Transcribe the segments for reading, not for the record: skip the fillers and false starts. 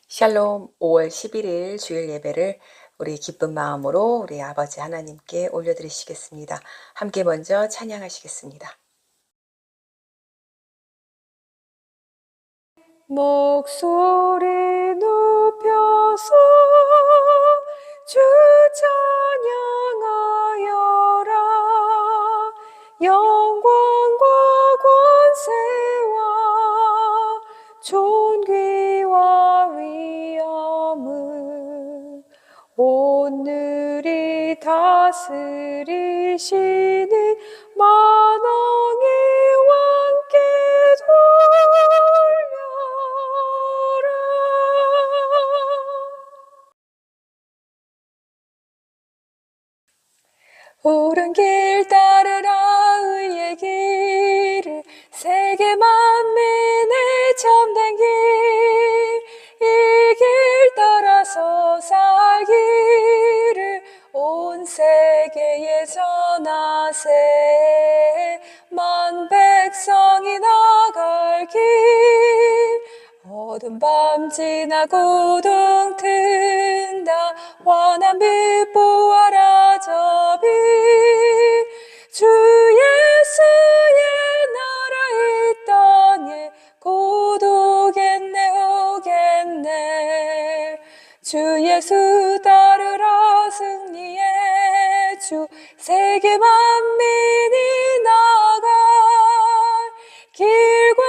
샬롬 5월 11일 주일 예배를 우리 기쁜 마음으로 우리 아버지 하나님께 올려드리시겠습니다. 함께 먼저 찬양하시겠습니다. 목소리 높여서 주 찬양하여라. 영광과 권세와 존귀와 위엄을 오늘이 다스리시는 만왕의 왕께 돌려라. 옳은 길 따르라. 의의 길을 세계 만민의 참된 길, 이 길 따라서 살기를 온 세계에 전하세. 만 백성이 나갈 길, 어두운 밤 지나고 동 튼다. 환한 빛 보아라 저 빛, 주 예수의 나라 이 땅에 곧 오겠네 오겠네. 주 예수 따르라. 승리의 주 세계 만민이 나갈 길과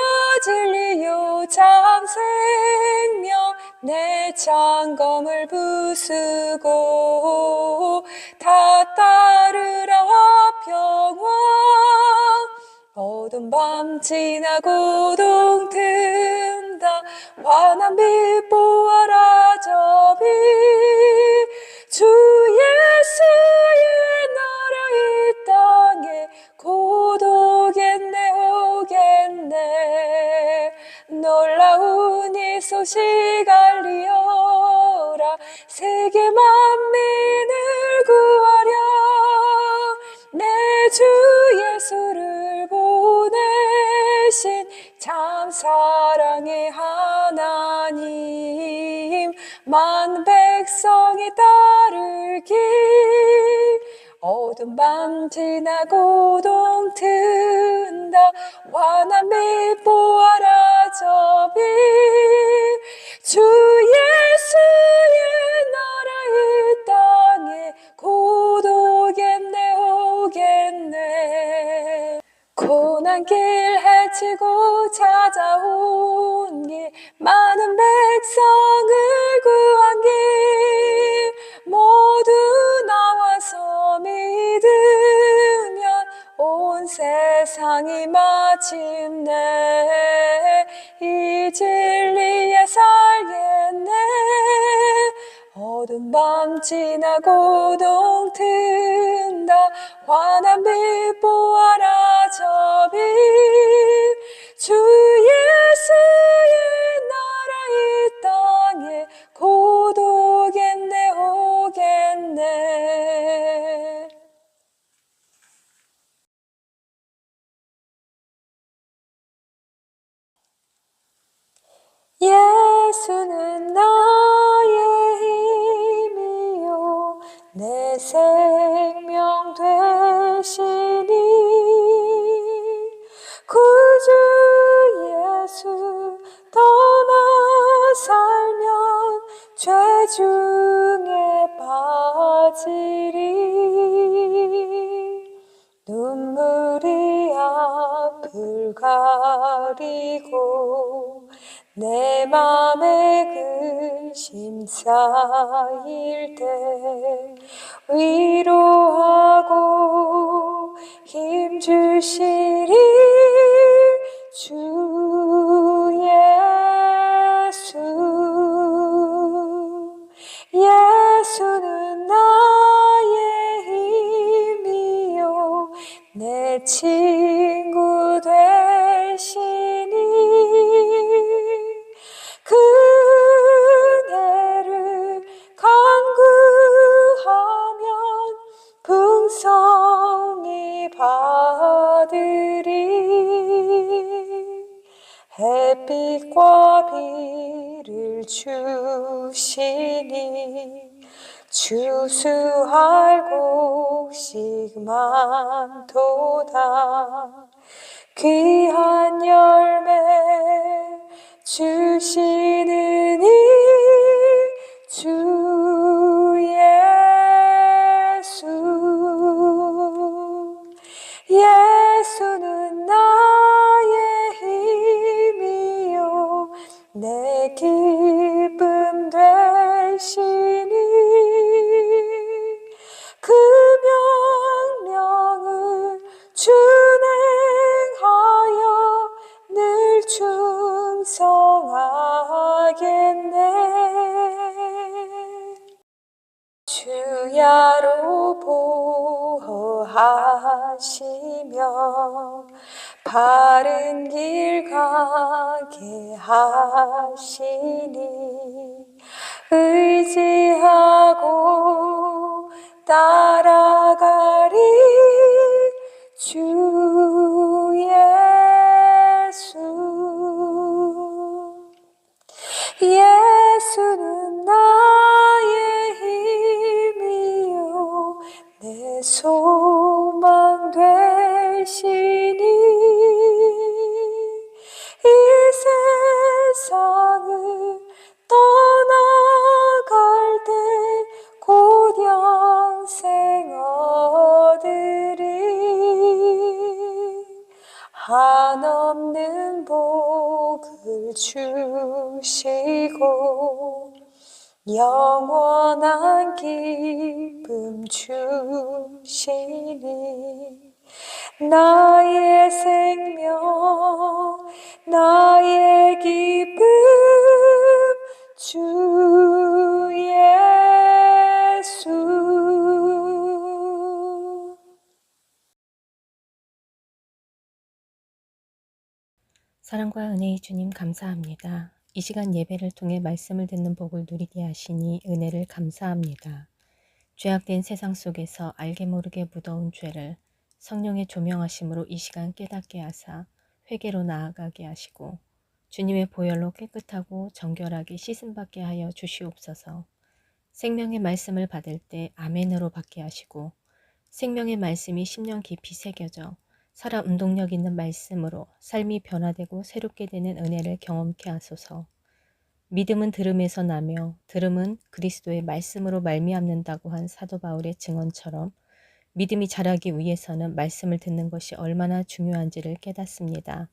진리요 참 생명, 내 창검을 부수고 다 따르라 화평왕. 어두운 밤 지나고 동 튼다. 환한 빛 보아라 저 빛, 주 예수의 나라 이 땅에 곧 오겠네 오겠네. 놀라운 이 소식 알리어라. 세계 만민을 구하려 내 주 예수를 보내신 참 사랑의 하나님, 만 백성이 따를 길, 어두운 밤 지나고 동 튼다. 환한 빛 보아라 저 빛, 주 예수의 나라 이 땅에 곧 오겠네 오겠네. 고난길 헤치고 찾아온 길, 많은 백성을 구한 길, 모두 나와서 믿으면 온 세상이 마침내 이 진리에 살겠네. 어두운 밤 지나고 동 튼다. 환한 빛 보아라 저 빛, 주 예수의 나라 이 땅에 곧 오겠네 오겠네. 예수는 나의 힘이요 내 생명 되시니, 구주 예수 떠나 살면 죄 중에 빠지리. 눈물이 앞을 가리고 내 맘에 근심 쌓일 때 위로하고 힘 주시리. 주 예수, 예수는 나의 힘이요 내 친구 되시니, 그대를 간구하면 풍성히 받으리. 햇빛과 비를 주시니 주수할 곡식 많도다. 귀한 열매 주시는 이 주 예수. 예수는 나의 힘이요 내 기쁨 되시니 그 명령을 준행하여 늘 충성하겠네. 주야로 보호하시며 바른 길 가게 하시니 의지하고 따라가리 주 예수. 예수는 나의 힘이요 내 소망 되시니 이 세상을 떠나갈 때 곧 영생 얻으리. 한없는 복을 주시고 영원한 기쁨 주시니 나의 생명 나의 기쁨 주 예수. 사랑과 은혜의 주님 감사합니다. 이 시간 예배를 통해 말씀을 듣는 복을 누리게 하시니 은혜를 감사합니다. 죄악된 세상 속에서 알게 모르게 묻어온 죄를 성령의 조명하심으로 이 시간 깨닫게 하사 회개로 나아가게 하시고 주님의 보혈로 깨끗하고 정결하게 씻음받게 하여 주시옵소서. 생명의 말씀을 받을 때 아멘으로 받게 하시고 생명의 말씀이 심령 깊이 새겨져 살아 운동력 있는 말씀으로 삶이 변화되고 새롭게 되는 은혜를 경험케 하소서. 믿음은 들음에서 나며 들음은 그리스도의 말씀으로 말미암는다고 한 사도 바울의 증언처럼 믿음이 자라기 위해서는 말씀을 듣는 것이 얼마나 중요한지를 깨닫습니다.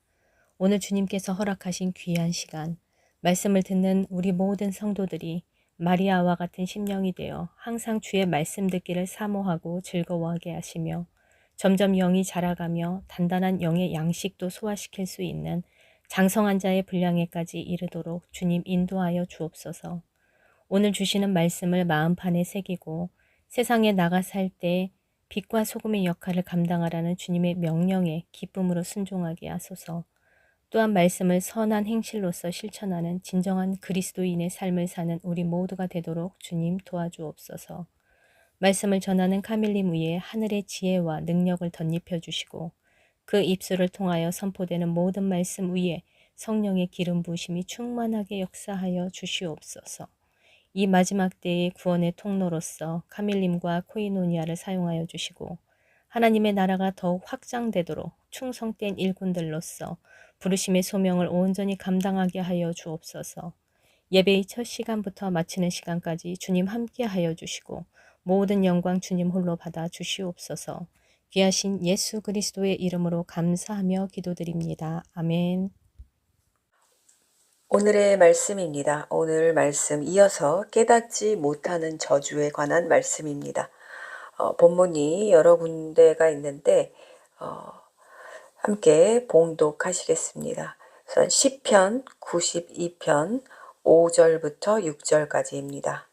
오늘 주님께서 허락하신 귀한 시간, 말씀을 듣는 우리 모든 성도들이 마리아와 같은 심령이 되어 항상 주의 말씀 듣기를 사모하고 즐거워하게 하시며 점점 영이 자라가며 단단한 영의 양식도 소화시킬 수 있는 장성한 자의 분량에까지 이르도록 주님 인도하여 주옵소서. 오늘 주시는 말씀을 마음판에 새기고 세상에 나가 살 때 빛과 소금의 역할을 감당하라는 주님의 명령에 기쁨으로 순종하게 하소서. 또한 말씀을 선한 행실로서 실천하는 진정한 그리스도인의 삶을 사는 우리 모두가 되도록 주님 도와주옵소서. 말씀을 전하는 카밀님 위에 하늘의 지혜와 능력을 덧입혀 주시고 그 입술을 통하여 선포되는 모든 말씀 위에 성령의 기름 부으심이 충만하게 역사하여 주시옵소서. 이 마지막 때의 구원의 통로로서 카밀님과 코이노니아를 사용하여 주시고 하나님의 나라가 더욱 확장되도록 충성된 일꾼들로서 부르심의 소명을 온전히 감당하게 하여 주옵소서. 예배의 첫 시간부터 마치는 시간까지 주님 함께 하여 주시고 모든 영광 주님 홀로 받아 주시옵소서. 귀하신 예수 그리스도의 이름으로 감사하며 기도드립니다. 아멘. 오늘의 말씀입니다. 오늘 말씀 이어서 깨닫지 못하는 저주에 관한 말씀입니다. 본문이 여러 군데가 있는데 함께 봉독하시겠습니다. 우선 시편 92편 5절부터 6절까지입니다.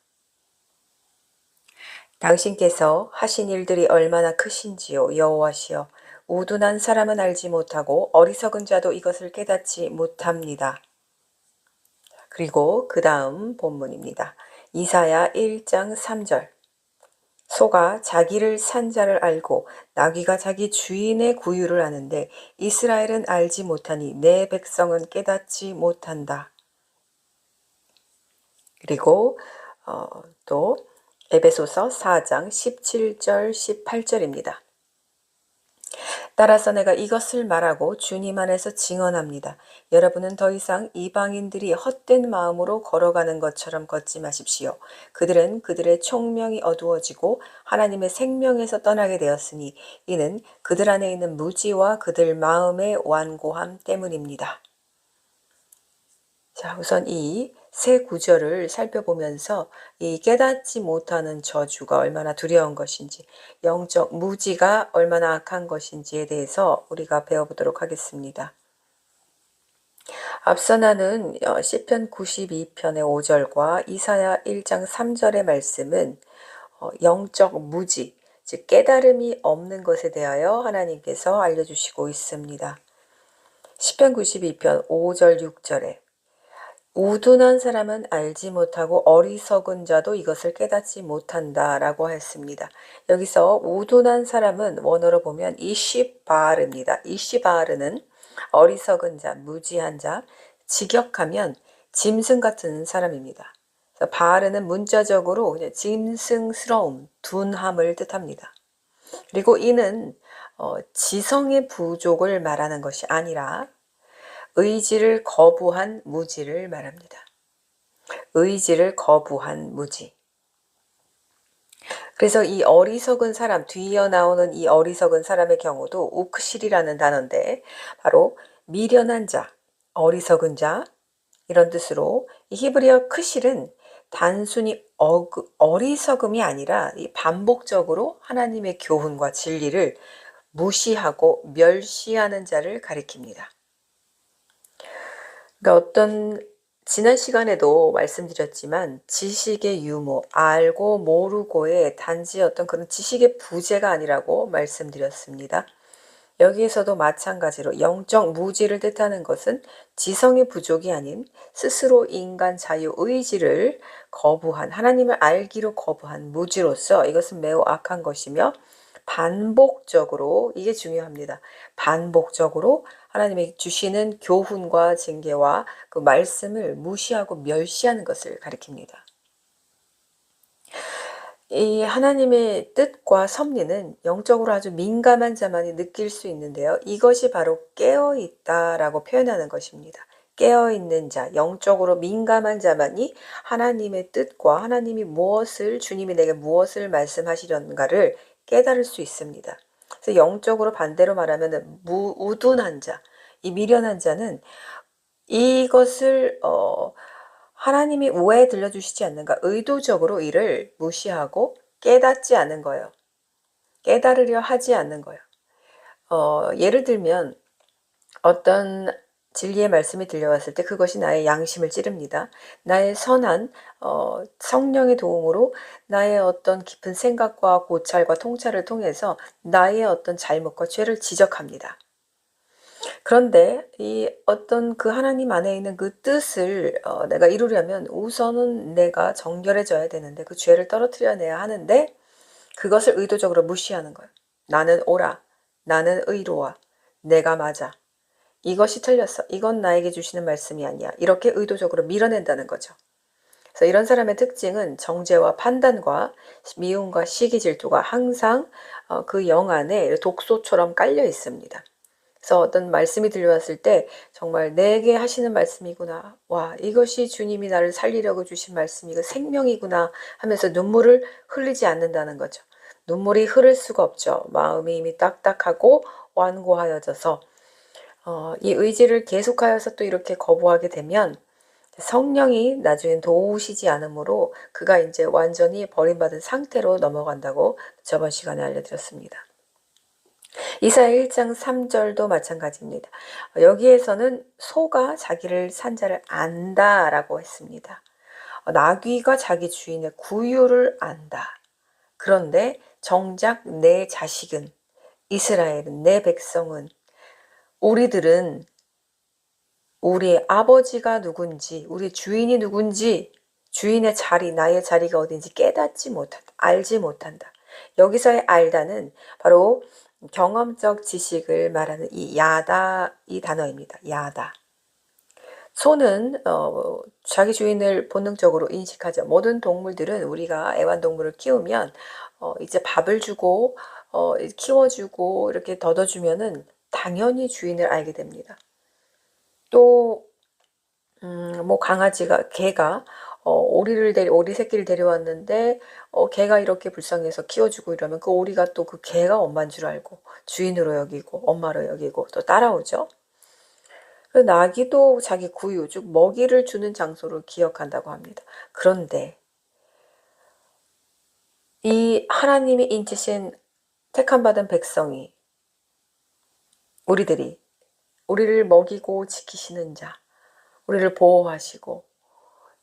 당신께서 하신 일들이 얼마나 크신지요 여호와시여. 우둔한 사람은 알지 못하고 어리석은 자도 이것을 깨닫지 못합니다. 그리고 그 다음 본문입니다. 이사야 1장 3절. 소가 자기를 산 자를 알고 나귀가 자기 주인의 구유를 아는데 이스라엘은 알지 못하니 내 백성은 깨닫지 못한다. 그리고 또 에베소서 4장 17절 18절입니다. 따라서 내가 이것을 말하고 주님 안에서 증언합니다. 여러분은 더 이상 이방인들이 헛된 마음으로 걸어가는 것처럼 걷지 마십시오. 그들은 그들의 총명이 어두워지고 하나님의 생명에서 떠나게 되었으니 이는 그들 안에 있는 무지와 그들 마음의 완고함 때문입니다. 자, 우선 이 세 구절을 살펴보면서 이 깨닫지 못하는 저주가 얼마나 두려운 것인지, 영적 무지가 얼마나 악한 것인지에 대해서 우리가 배워보도록 하겠습니다. 앞서 나눈 시편 92편의 5절과 이사야 1장 3절의 말씀은 영적 무지, 즉 깨달음이 없는 것에 대하여 하나님께서 알려주시고 있습니다. 시편 92편 5절 6절에 우둔한 사람은 알지 못하고 어리석은 자도 이것을 깨닫지 못한다 라고 했습니다. 여기서 우둔한 사람은 원어로 보면 이시바르입니다. 이시바르는 어리석은 자, 무지한 자, 직역하면 짐승 같은 사람입니다. 바르는 문자적으로 짐승스러움, 둔함을 뜻합니다. 그리고 이는 지성의 부족을 말하는 것이 아니라 의지를 거부한 무지를 말합니다. 의지를 거부한 무지. 그래서 이 어리석은 사람, 뒤이어 나오는 이 어리석은 사람의 경우도 우크실이라는 단어인데 바로 미련한 자, 어리석은 자 이런 뜻으로 이 히브리어 크실은 단순히 어리석음이 아니라 이 반복적으로 하나님의 교훈과 진리를 무시하고 멸시하는 자를 가리킵니다. 그러니까 지난 시간에도 말씀드렸지만 지식의 유무, 알고 모르고의 단지 그런 지식의 부재가 아니라고 말씀드렸습니다. 여기에서도 마찬가지로 영적 무지를 뜻하는 것은 지성의 부족이 아닌 스스로 인간 자유 의지를 거부한, 하나님을 알기로 거부한 무지로서 이것은 매우 악한 것이며 반복적으로, 이게 중요합니다. 반복적으로 하나님이 주시는 교훈과 징계와 그 말씀을 무시하고 멸시하는 것을 가리킵니다. 이 하나님의 뜻과 섭리는 영적으로 아주 민감한 자만이 느낄 수 있는데요. 이것이 바로 깨어있다라고 표현하는 것입니다. 깨어있는 자, 영적으로 민감한 자만이 하나님의 뜻과 하나님이 주님이 내게 무엇을 말씀하시려는가를 깨달을 수 있습니다. 그래서 영적으로 반대로 말하면 우둔한 자, 이 미련한 자는 이것을 하나님이 왜 들려주시지 않는가? 의도적으로 이를 무시하고 깨닫지 않은 거예요. 깨달으려 하지 않는 거예요. 예를 들면 어떤 진리의 말씀이 들려왔을 때 그것이 나의 양심을 찌릅니다. 나의 선한 성령의 도움으로 나의 어떤 깊은 생각과 고찰과 통찰을 통해서 나의 어떤 잘못과 죄를 지적합니다. 그런데 그 하나님 안에 있는 그 뜻을 내가 이루려면 우선은 내가 정결해져야 되는데 그 죄를 떨어뜨려내야 하는데 그것을 의도적으로 무시하는 거예요. 나는 옳아. 나는 의로워. 내가 맞아. 이것이 틀렸어. 이건 나에게 주시는 말씀이 아니야. 이렇게 의도적으로 밀어낸다는 거죠. 그래서 이런 사람의 특징은 정죄와 판단과 미움과 시기 질투가 항상 그 영 안에 독소처럼 깔려 있습니다. 그래서 어떤 말씀이 들려왔을 때 정말 내게 하시는 말씀이구나. 와, 이것이 주님이 나를 살리려고 주신 말씀이고 생명이구나 하면서 눈물을 흘리지 않는다는 거죠. 눈물이 흐를 수가 없죠. 마음이 이미 딱딱하고 완고하여져서 이 의지를 계속하여서 또 이렇게 거부하게 되면 성령이 나중엔 도우시지 않으므로 그가 이제 완전히 버림받은 상태로 넘어간다고 저번 시간에 알려드렸습니다. 이사야 1장 3절도 마찬가지입니다. 여기에서는 소가 자기를 산 자를 안다라고 했습니다. 나귀가 자기 주인의 구유를 안다. 그런데 정작 내 자식은, 이스라엘은, 내 백성은, 우리들은 우리의 아버지가 누군지, 우리 주인이 누군지, 주인의 자리, 나의 자리가 어딘지 깨닫지 못한다. 알지 못한다. 여기서의 알다는 바로 경험적 지식을 말하는 이 야다 이 단어입니다. 야다. 소는 자기 주인을 본능적으로 인식하죠. 모든 동물들은 우리가 애완동물을 키우면 이제 밥을 주고 키워주고 이렇게 걷어주면은 당연히 주인을 알게 됩니다. 또 뭐 강아지가 개가 오리 새끼를 데려왔는데 개가 이렇게 불쌍해서 키워주고 이러면 그 오리가 또 그 개가 엄마인 줄 알고 주인으로 여기고 엄마로 여기고 또 따라오죠. 나귀도 자기 구유, 즉 먹이를 주는 장소를 기억한다고 합니다. 그런데 이 하나님이 인치신 택함받은 백성이 우리를 먹이고 지키시는 자, 우리를 보호하시고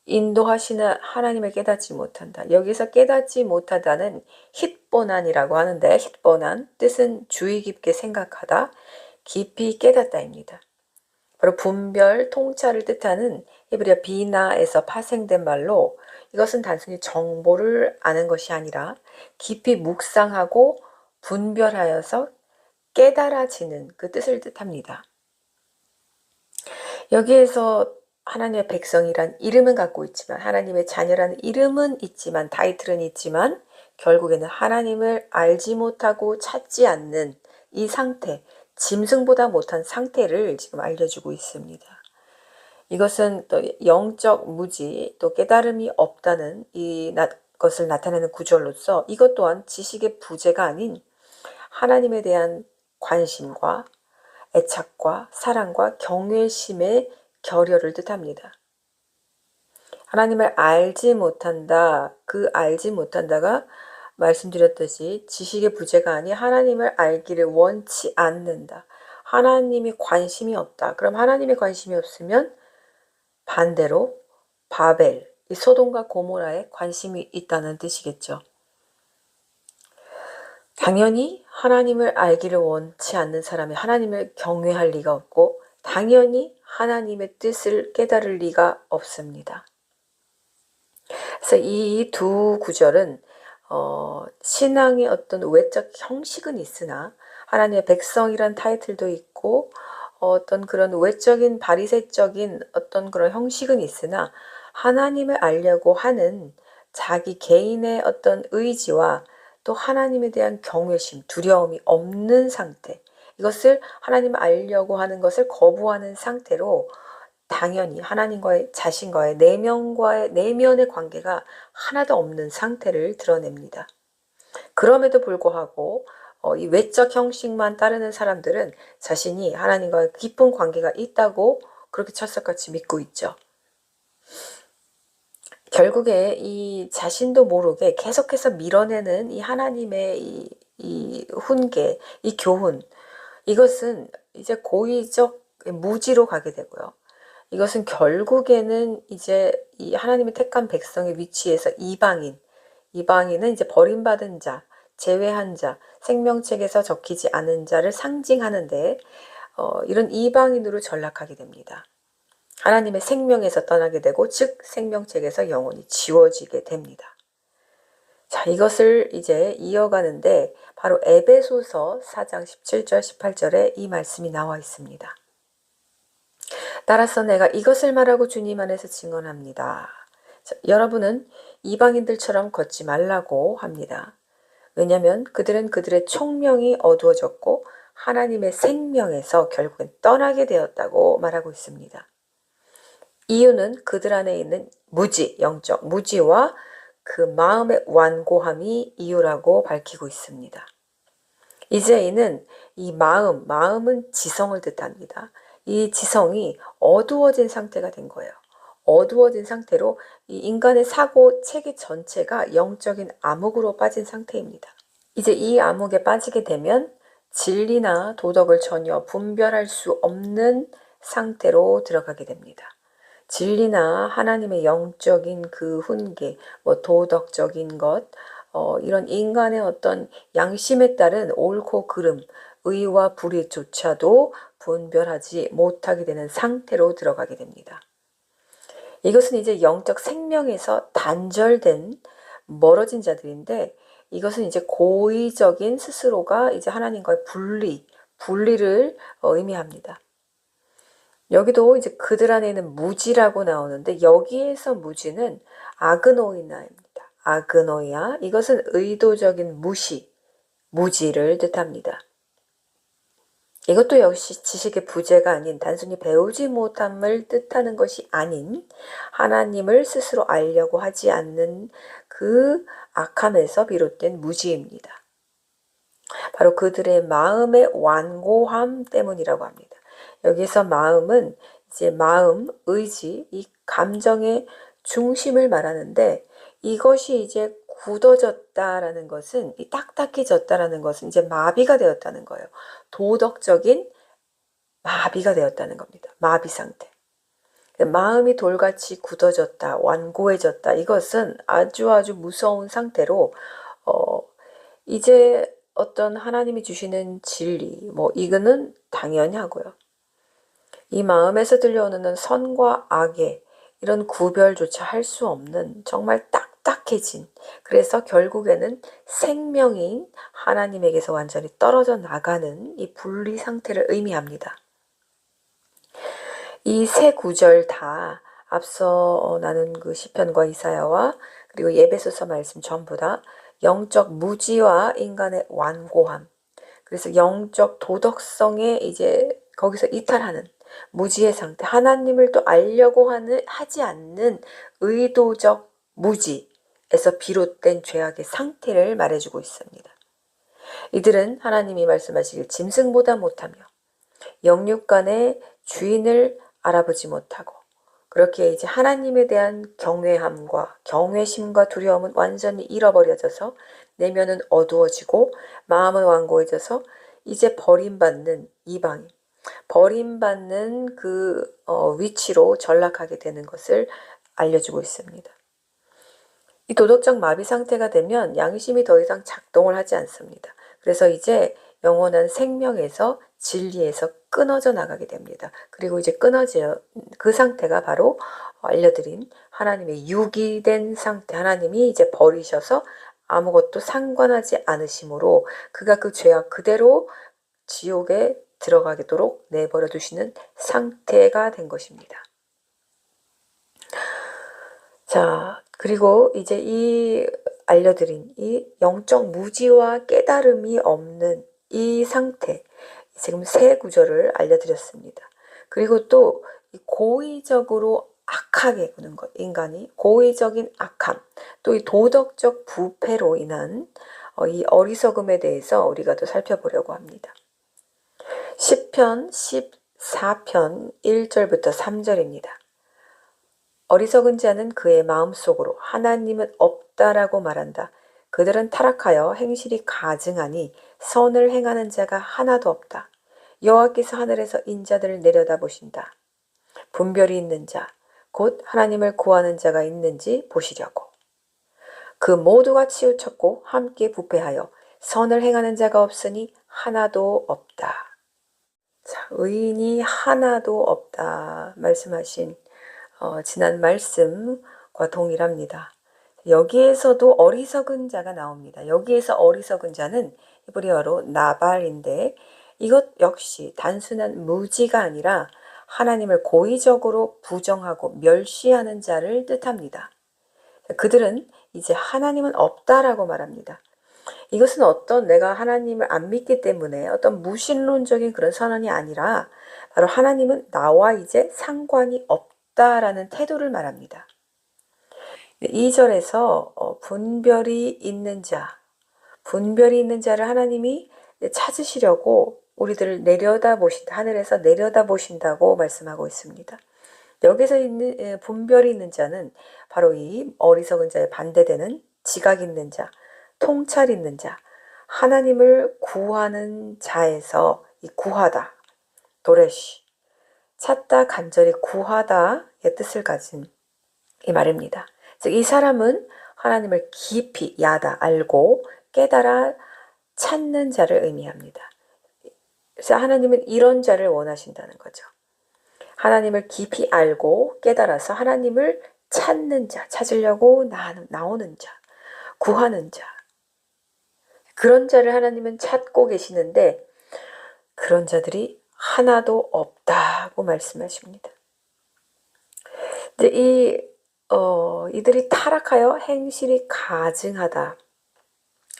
인도하시는 하나님을 깨닫지 못한다. 여기서 깨닫지 못하다는 hit본안이라고 하는데 hit본안 뜻은 주의 깊게 생각하다, 깊이 깨닫다입니다. 바로 분별, 통찰을 뜻하는 히브리어 비나에서 파생된 말로 이것은 단순히 정보를 아는 것이 아니라 깊이 묵상하고 분별하여서 깨달아지는 그 뜻을 뜻합니다. 여기에서 하나님의 백성이란 이름은 갖고 있지만 하나님의 자녀라는 이름은 있지만 타이틀은 있지만 결국에는 하나님을 알지 못하고 찾지 않는 이 상태, 짐승보다 못한 상태를 지금 알려주고 있습니다. 이것은 또 영적 무지, 또 깨달음이 없다는 것을 나타내는 구절로서 이것 또한 지식의 부재가 아닌 하나님에 대한 관심과 애착과 사랑과 경외심의 결여를 뜻합니다. 하나님을 알지 못한다. 그 알지 못한다가 말씀드렸듯이 지식의 부재가 아닌 하나님을 알기를 원치 않는다. 하나님이 관심이 없다. 그럼 하나님의 관심이 없으면 반대로 바벨, 이 소돔과 고모라에 관심이 있다는 뜻이겠죠. 당연히 하나님을 알기를 원치 않는 사람이 하나님을 경외할 리가 없고 당연히 하나님의 뜻을 깨달을 리가 없습니다. 그래서 이 두 구절은 신앙의 어떤 외적 형식은 있으나 하나님의 백성이란 타이틀도 있고 어떤 그런 외적인 바리새적인 어떤 그런 형식은 있으나 하나님을 알려고 하는 자기 개인의 어떤 의지와 또 하나님에 대한 경외심, 두려움이 없는 상태, 이것을 하나님을 알려고 하는 것을 거부하는 상태로 당연히 하나님과의 자신과의 내면의 관계가 하나도 없는 상태를 드러냅니다. 그럼에도 불구하고 이 외적 형식만 따르는 사람들은 자신이 하나님과의 깊은 관계가 있다고 그렇게 철석같이 믿고 있죠. 결국에 이 자신도 모르게 계속해서 밀어내는 이 하나님의 이 훈계, 이 교훈, 이것은 이제 고의적 무지로 가게 되고요. 이것은 결국에는 이제 이 하나님의 택한 백성의 위치에서 이방인은 이제 버림받은 자, 제외한 자, 생명책에서 적히지 않은 자를 상징하는데 이런 이방인으로 전락하게 됩니다. 하나님의 생명에서 떠나게 되고 즉 생명책에서 영원히 지워지게 됩니다. 자, 이것을 이제 이어가는데 바로 에베소서 4장 17절 18절에 이 말씀이 나와 있습니다. 따라서 내가 이것을 말하고 주님 안에서 증언합니다. 자, 여러분은 이방인들처럼 걷지 말라고 합니다. 왜냐하면 그들은 그들의 총명이 어두워졌고 하나님의 생명에서 결국엔 떠나게 되었다고 말하고 있습니다. 이유는 그들 안에 있는 무지, 영적 무지와 그 마음의 완고함이 이유라고 밝히고 있습니다. 이제이는 이 마음은 지성을 뜻합니다. 이 지성이 어두워진 상태가 된 거예요. 어두워진 상태로 이 인간의 사고 체계 전체가 영적인 암흑으로 빠진 상태입니다. 이제 이 암흑에 빠지게 되면 진리나 도덕을 전혀 분별할 수 없는 상태로 들어가게 됩니다. 진리나 하나님의 영적인 그 훈계, 뭐 도덕적인 것, 이런 인간의 어떤 양심에 따른 옳고 그름, 의와 불의조차도 분별하지 못하게 되는 상태로 들어가게 됩니다. 이것은 이제 영적 생명에서 단절된 멀어진 자들인데 이것은 이제 고의적인 스스로가 이제 하나님과의 분리를 의미합니다. 여기도 이제 그들 안에 있는 무지라고 나오는데 여기에서 무지는 아그노이나입니다. 아그노이아, 이것은 의도적인 무지를 뜻합니다. 이것도 역시 지식의 부재가 아닌 단순히 배우지 못함을 뜻하는 것이 아닌 하나님을 스스로 알려고 하지 않는 그 악함에서 비롯된 무지입니다. 바로 그들의 마음의 완고함 때문이라고 합니다. 여기서 마음은 이제 마음, 의지, 이 감정의 중심을 말하는데 이것이 이제 굳어졌다라는 것은, 이 딱딱해졌다라는 것은 이제 마비가 되었다는 거예요. 도덕적인 마비가 되었다는 겁니다. 마비 상태. 마음이 돌같이 굳어졌다, 완고해졌다. 이것은 아주 무서운 상태로 이제 어떤 하나님이 주시는 진리, 이거는 당연히 하고요. 이 마음에서 들려오는 선과 악의 이런 구별조차 할 수 없는 정말 딱딱해진, 그래서 결국에는 생명인 하나님에게서 완전히 떨어져 나가는 이 분리 상태를 의미합니다. 이 세 구절 다 앞서 나눈 그 시편과 이사야와 그리고 예배소서 말씀 전부 다 영적 무지와 인간의 완고함, 그래서 영적 도덕성에 이제 거기서 이탈하는 무지의 상태, 하나님을 또 알려고 하지 않는 의도적 무지에서 비롯된 죄악의 상태를 말해주고 있습니다. 이들은 하나님이 말씀하시길 짐승보다 못하며 영육간의 주인을 알아보지 못하고, 그렇게 이제 하나님에 대한 경외심과 두려움은 완전히 잃어버려져서 내면은 어두워지고 마음은 완고해져서 이제 버림받는 이방인, 버림받는 그 위치로 전락하게 되는 것을 알려주고 있습니다. 이 도덕적 마비 상태가 되면 양심이 더 이상 작동을 하지 않습니다. 그래서 이제 영원한 생명에서 진리에서 끊어져 나가게 됩니다. 그리고 이제 그 상태가 바로 알려드린 하나님의 유기된 상태, 하나님이 이제 버리셔서 아무것도 상관하지 않으심으로 그가 그 죄악 그대로 지옥에 들어가도록 내버려 두시는 상태가 된 것입니다. 자, 그리고 이제 이 알려드린 이 영적 무지와 깨달음이 없는 이 상태, 지금 세 구절을 알려드렸습니다. 그리고 또 고의적으로 악하게 구는 것, 인간이 고의적인 악함, 또 이 도덕적 부패로 인한 이 어리석음에 대해서 우리가 또 살펴보려고 합니다. 시편 14편 1절부터 3절입니다. 어리석은 자는 그의 마음속으로 하나님은 없다라고 말한다. 그들은 타락하여 행실이 가증하니 선을 행하는 자가 하나도 없다. 여호와께서 하늘에서 인자들을 내려다보신다. 분별이 있는 자, 곧 하나님을 구하는 자가 있는지 보시려고. 그 모두가 치우쳤고 함께 부패하여 선을 행하는 자가 없으니 하나도 없다. 자, 의인이 하나도 없다 말씀하신 지난 말씀과 동일합니다. 여기에서도 어리석은 자가 나옵니다. 여기에서 어리석은 자는 히브리어로 나발인데 이것 역시 단순한 무지가 아니라 하나님을 고의적으로 부정하고 멸시하는 자를 뜻합니다. 그들은 이제 하나님은 없다라고 말합니다. 이것은 내가 하나님을 안 믿기 때문에 어떤 무신론적인 그런 선언이 아니라 바로 하나님은 나와 이제 상관이 없다라는 태도를 말합니다. 2절에서 분별이 있는 자를 하나님이 찾으시려고 우리들을 하늘에서 내려다보신다고 말씀하고 있습니다. 여기서 있는 분별이 있는 자는 바로 이 어리석은 자에 반대되는 지각 있는 자, 통찰 있는 자, 하나님을 구하는 자에서 이 구하다, 도레시, 찾다, 간절히 구하다의 뜻을 가진 이 말입니다. 즉, 이 사람은 하나님을 깊이 알고 깨달아 찾는 자를 의미합니다. 그래서 하나님은 이런 자를 원하신다는 거죠. 하나님을 깊이 알고 깨달아서 하나님을 찾는 자, 찾으려고 나오는 자, 구하는 자. 그런 자를 하나님은 찾고 계시는데 그런 자들이 하나도 없다고 말씀하십니다. 이제 이들이 타락하여 행실이 가증하다.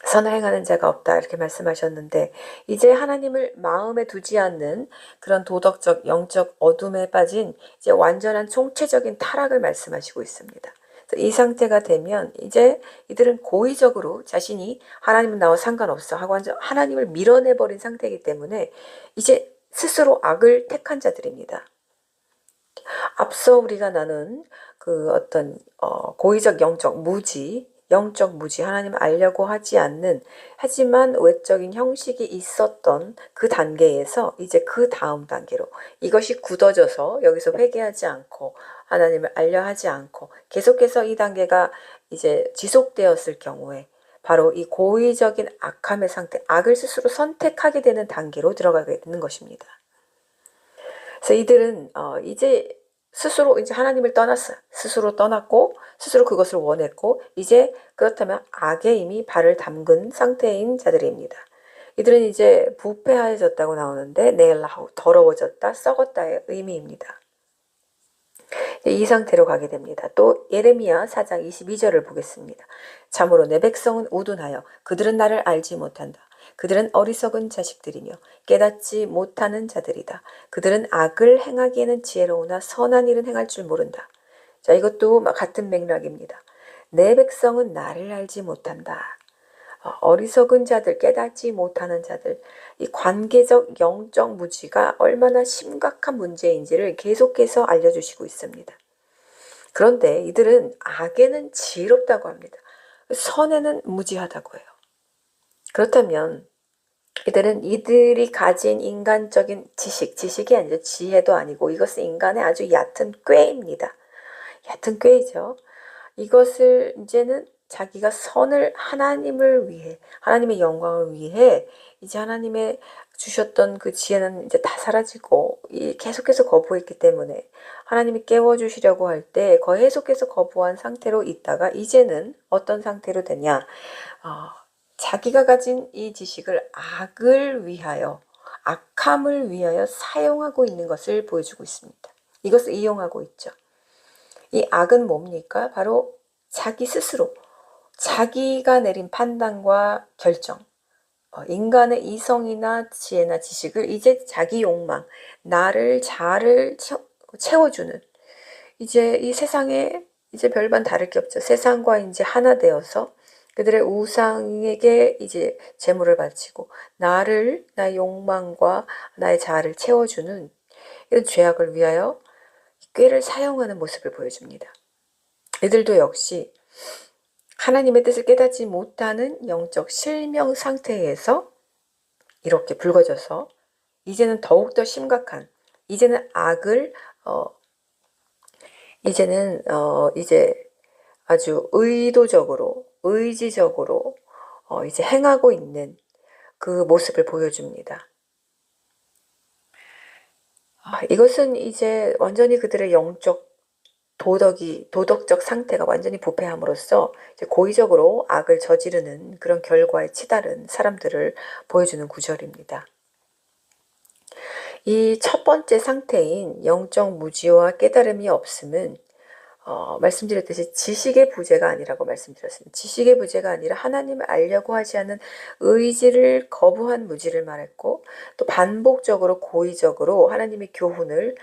선을 행하는 자가 없다 이렇게 말씀하셨는데 이제 하나님을 마음에 두지 않는 그런 도덕적 영적 어둠에 빠진 이제 완전한 총체적인 타락을 말씀하시고 있습니다. 그래서 이 상태가 되면 이제 이들은 고의적으로 자신이 하나님은 나와 상관없어 하고 하나님을 밀어내버린 상태이기 때문에 이제 스스로 악을 택한 자들입니다. 앞서 우리가 나눈 그 어떤 고의적 영적 무지, 하나님을 알려고 하지 않는, 하지만 외적인 형식이 있었던 그 단계에서 이제 그 다음 단계로 이것이 굳어져서 여기서 회개하지 않고 하나님을 알려 하지 않고 계속해서 이 단계가 이제 지속되었을 경우에 바로 이 고의적인 악함의 상태, 악을 스스로 선택하게 되는 단계로 들어가게 되는 것입니다. 그래서 이들은 이제 스스로 이제 하나님을 떠났어요. 스스로 떠났고 스스로 그것을 원했고 이제 그렇다면 악에 이미 발을 담근 상태인 자들입니다. 이들은 이제 부패하여졌다고 나오는데 네일라우 더러워졌다, 썩었다의 의미입니다. 이 상태로 가게 됩니다. 또 예레미야 4장 22절을 보겠습니다. 참으로 내 백성은 우둔하여 그들은 나를 알지 못한다. 그들은 어리석은 자식들이며 깨닫지 못하는 자들이다. 그들은 악을 행하기에는 지혜로우나 선한 일은 행할 줄 모른다. 자, 이것도 같은 맥락입니다. 내 백성은 나를 알지 못한다. 어리석은 자들, 깨닫지 못하는 자들, 이 관계적 영적 무지가 얼마나 심각한 문제인지를 계속해서 알려주시고 있습니다. 그런데 이들은 악에는 지혜롭다고 합니다. 선에는 무지하다고 해요. 그렇다면 이들이 가진 인간적인 지식이 아니죠. 지혜도 아니고 이것은 인간의 아주 얕은 꾀입니다. 얕은 꾀이죠. 이것을 이제는 자기가 선을 하나님을 위해, 하나님의 영광을 위해 이제 하나님의 주셨던 그 지혜는 이제 다 사라지고 계속해서 거부했기 때문에 하나님이 깨워주시려고 할 때 계속해서 거부한 상태로 있다가 이제는 어떤 상태로 되냐. 자기가 가진 이 지식을 악을 위하여, 악함을 위하여 사용하고 있는 것을 보여주고 있습니다. 이것을 이용하고 있죠. 이 악은 뭡니까? 바로 자기 스스로, 자기가 내린 판단과 결정, 인간의 이성이나 지혜나 지식을 이제 자기 욕망, 자를 채워주는, 이제 이 세상에 이제 별반 다를 게 없죠. 세상과 이제 하나 되어서 그들의 우상에게 이제 재물을 바치고 나의 욕망과 나의 자아를 채워주는 이런 죄악을 위하여 꾀를 사용하는 모습을 보여줍니다. 이들도 역시 하나님의 뜻을 깨닫지 못하는 영적 실명 상태에서 이렇게 불거져서 이제는 더욱더 심각한, 이제는 악을 이제 아주 의도적으로, 의지적으로 이제 행하고 있는 그 모습을 보여줍니다. 이것은 이제 완전히 그들의 영적 도덕적 상태가 완전히 부패함으로써 이제 고의적으로 악을 저지르는 그런 결과에 치달은 사람들을 보여주는 구절입니다. 이 첫 번째 상태인 영적 무지와 깨달음이 없음은 말씀드렸듯이 지식의 부재가 아니라고 말씀드렸습니다. 지식의 부재가 아니라 하나님을 알려고 하지 않는 의지를 거부한 무지를 말했고 또 반복적으로 고의적으로 하나님의 교훈을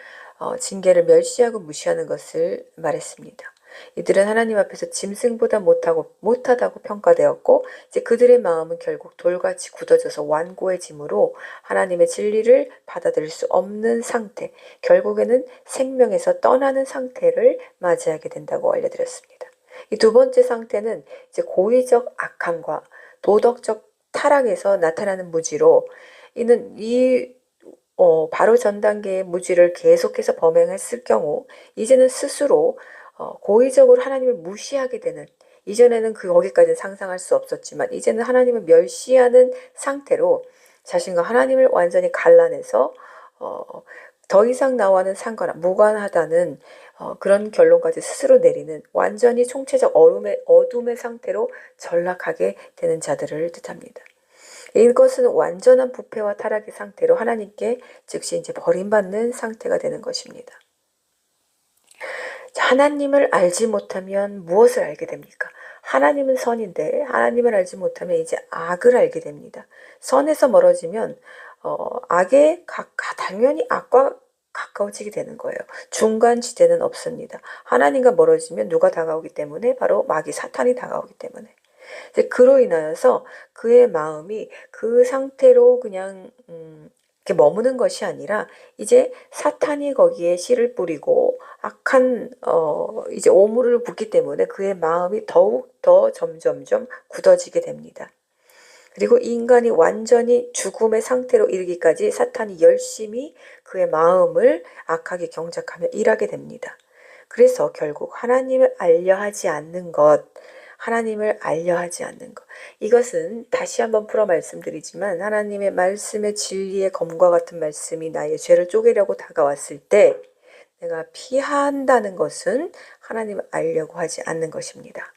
징계를 멸시하고 무시하는 것을 말했습니다. 이들은 하나님 앞에서 짐승보다 못하다고 평가되었고 이제 그들의 마음은 결국 돌같이 굳어져서 완고해짐으로 하나님의 진리를 받아들일 수 없는 상태, 결국에는 생명에서 떠나는 상태를 맞이하게 된다고 알려드렸습니다. 이 두 번째 상태는 이제 고의적 악함과 도덕적 타락에서 나타나는 무지로 이는 바로 전 단계의 무지를 계속해서 범행했을 경우 이제는 스스로 고의적으로 하나님을 무시하게 되는, 이전에는 거기까지는 상상할 수 없었지만 이제는 하나님을 멸시하는 상태로 자신과 하나님을 완전히 갈라내서 더 이상 나와는 무관하다는 그런 결론까지 스스로 내리는 완전히 총체적 어둠의 상태로 전락하게 되는 자들을 뜻합니다. 이것은 완전한 부패와 타락의 상태로 하나님께 즉시 이제 버림받는 상태가 되는 것입니다. 하나님을 알지 못하면 무엇을 알게 됩니까? 하나님은 선인데 하나님을 알지 못하면 이제 악을 알게 됩니다. 선에서 멀어지면 악에 당연히 악과 가까워지게 되는 거예요. 중간 지대는 없습니다. 하나님과 멀어지면 누가 다가오기 때문에 바로 마귀 사탄이 다가오기 때문에. 이제 그로 인하여서 그의 마음이 그 상태로 그냥 이렇게 머무는 것이 아니라 이제 사탄이 거기에 씨를 뿌리고 악한 이제 오물을 붓기 때문에 그의 마음이 더욱 더 점점점 굳어지게 됩니다. 그리고 인간이 완전히 죽음의 상태로 이르기까지 사탄이 열심히 그의 마음을 악하게 경작하며 일하게 됩니다. 그래서 결국 하나님을 알려 하지 않는 것, 하나님을 알려 하지 않는 것. 이것은 다시 한번 풀어 말씀드리지만 하나님의 말씀의 진리의 검과 같은 말씀이 나의 죄를 쪼개려고 다가왔을 때 내가 피한다는 것은 하나님을 알려고 하지 않는 것입니다.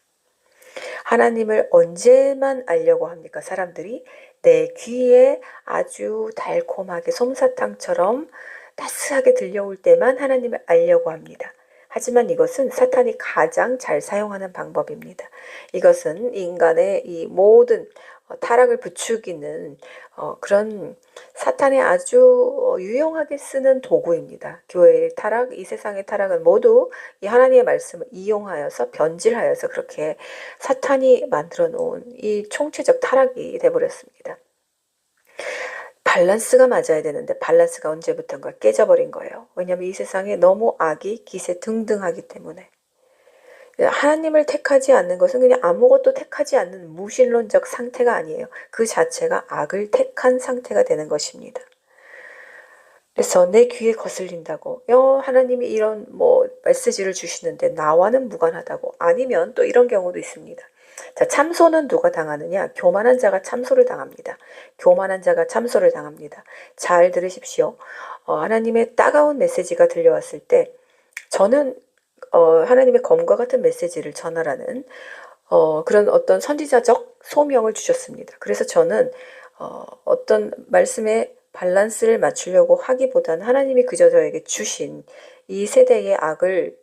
하나님을 언제만 알려고 합니까? 사람들이 내 귀에 아주 달콤하게 솜사탕처럼 따스하게 들려올 때만 하나님을 알려고 합니다. 하지만 이것은 사탄이 가장 잘 사용하는 방법입니다. 이것은 인간의 이 모든 타락을 부추기는 그런 사탄이 아주 유용하게 쓰는 도구입니다. 교회의 타락, 이 세상의 타락은 모두 이 하나님의 말씀을 이용하여서 변질하여서 그렇게 사탄이 만들어 놓은 이 총체적 타락이 되어버렸습니다. 밸런스가 맞아야 되는데 밸런스가 언제부턴가 깨져버린 거예요. 왜냐하면 이 세상에 너무 악이 기세등등하기 때문에. 하나님을 택하지 않는 것은 그냥 아무것도 택하지 않는 무신론적 상태가 아니에요. 그 자체가 악을 택한 상태가 되는 것입니다. 그래서 내 귀에 거슬린다고 하나님이 이런 메시지를 주시는데 나와는 무관하다고, 아니면 또 이런 경우도 있습니다. 자, 참소는 누가 당하느냐? 교만한 자가 참소를 당합니다. 교만한 자가 참소를 당합니다. 잘 들으십시오. 하나님의 따가운 메시지가 들려왔을 때 저는 하나님의 검과 같은 메시지를 전하라는 그런 어떤 선지자적 소명을 주셨습니다. 그래서 저는 어떤 말씀에 밸런스를 맞추려고 하기보다는 하나님이 그저 저에게 주신 이 세대의 악을